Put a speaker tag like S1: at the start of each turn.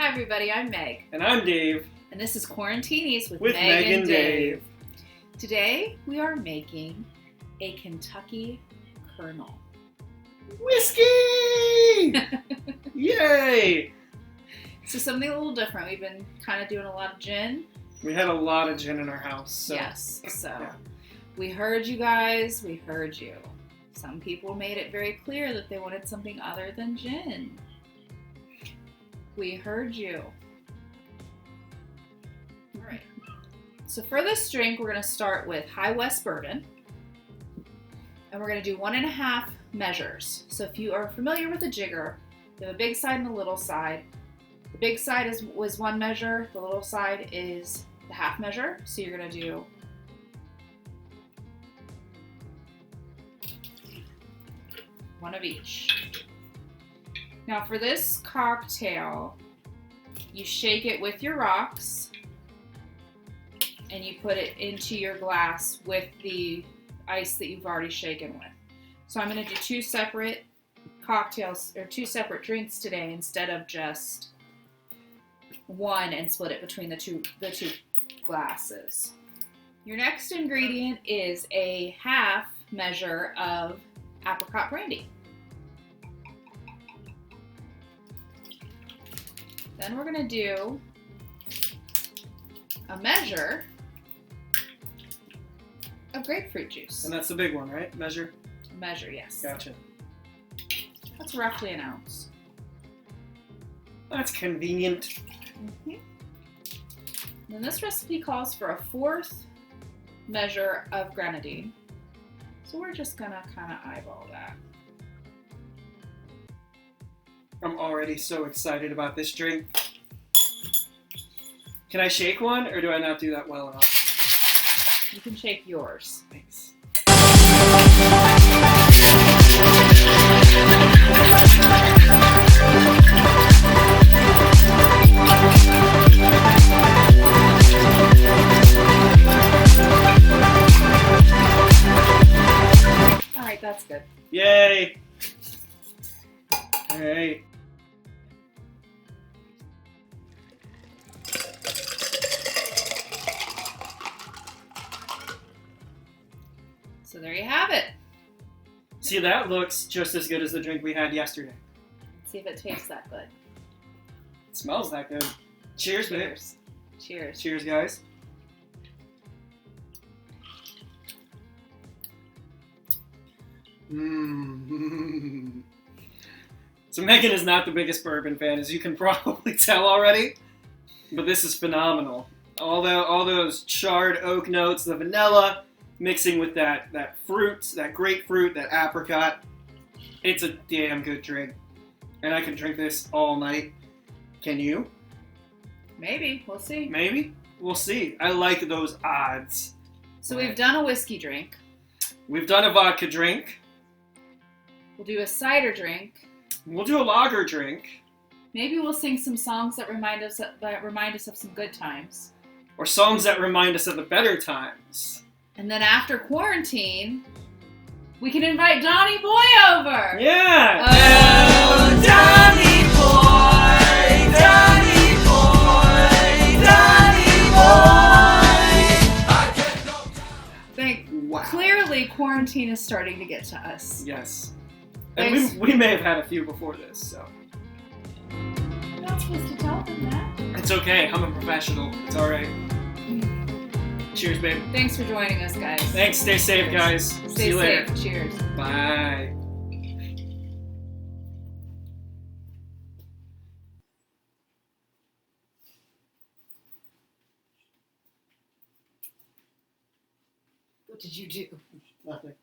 S1: everybody, I'm Meg.
S2: And I'm Dave.
S1: And this is Quarantinis with
S2: Meg and Dave.
S1: Today we are making a Kentucky Kernel.
S2: Whiskey! Yay!
S1: So something a little different. We've been kind of doing a lot of gin.
S2: We had a lot of gin in our house. So.
S1: Yes. So
S2: yeah.
S1: We heard you guys. We heard you. Some people made it very clear that they wanted something other than gin. We heard you. All right. So for this drink, we're going to start with High West Bourbon. And we're going to do 1.5 measures. So if you are familiar with a jigger, you have a big side and a little side. The big side was 1 measure. The little side is the half measure. So you're going to do 1 of each. Now for this cocktail, you shake it with your rocks and you put it into your glass with the ice that you've already shaken with. So I'm going to do 2 separate cocktails or 2 separate drinks today instead of just 1 and split it between the two glasses. Your next ingredient is a half measure of Apricot Brandy. Then we're going to do a measure of grapefruit juice.
S2: And that's the big one, right? Measure?
S1: A measure, yes.
S2: Gotcha.
S1: That's roughly an ounce.
S2: That's convenient.
S1: Mm-hmm. Then this recipe calls for a 4th measure of grenadine. So we're just going to kind of eyeball that.
S2: I'm already so excited about this drink. Can I shake one, or do I not do that well enough?
S1: You can shake yours.
S2: Thanks.
S1: All right, that's good.
S2: Yay! All right.
S1: So there you have it.
S2: See, that looks just as good as the drink we had yesterday.
S1: Let's see if it tastes that good.
S2: It smells that good. Cheers, babe.
S1: Cheers. Cheers.
S2: Cheers, guys. Mmm. So Megan is not the biggest bourbon fan, as you can probably tell already. But this is phenomenal. All those charred oak notes, the vanilla, mixing with that fruit, that grapefruit, that apricot. It's a damn good drink. And I can drink this all night. Can you?
S1: Maybe. We'll see.
S2: Maybe? We'll see. I like those odds.
S1: So we've done a whiskey drink.
S2: We've done a vodka drink.
S1: We'll do a cider drink.
S2: We'll do a lager drink.
S1: Maybe we'll sing some songs that remind us of some good times.
S2: Or songs that remind us of the better times.
S1: And then after quarantine, we can invite Donnie Boy over.
S2: Yeah!
S1: Oh, Donnie Boy! Donnie Boy! Donnie Boy!
S2: Wow.
S1: Clearly, quarantine is starting to get to us.
S2: Yes. And we may have had a few before this, so.
S1: You're not supposed to tell them that.
S2: It's okay. I'm a professional. It's alright. Cheers, babe.
S1: Thanks for joining us, guys.
S2: Thanks. Stay safe, guys.
S1: Stay
S2: See you later.
S1: safe. Cheers.
S2: Bye.
S1: What did you do?
S2: Nothing.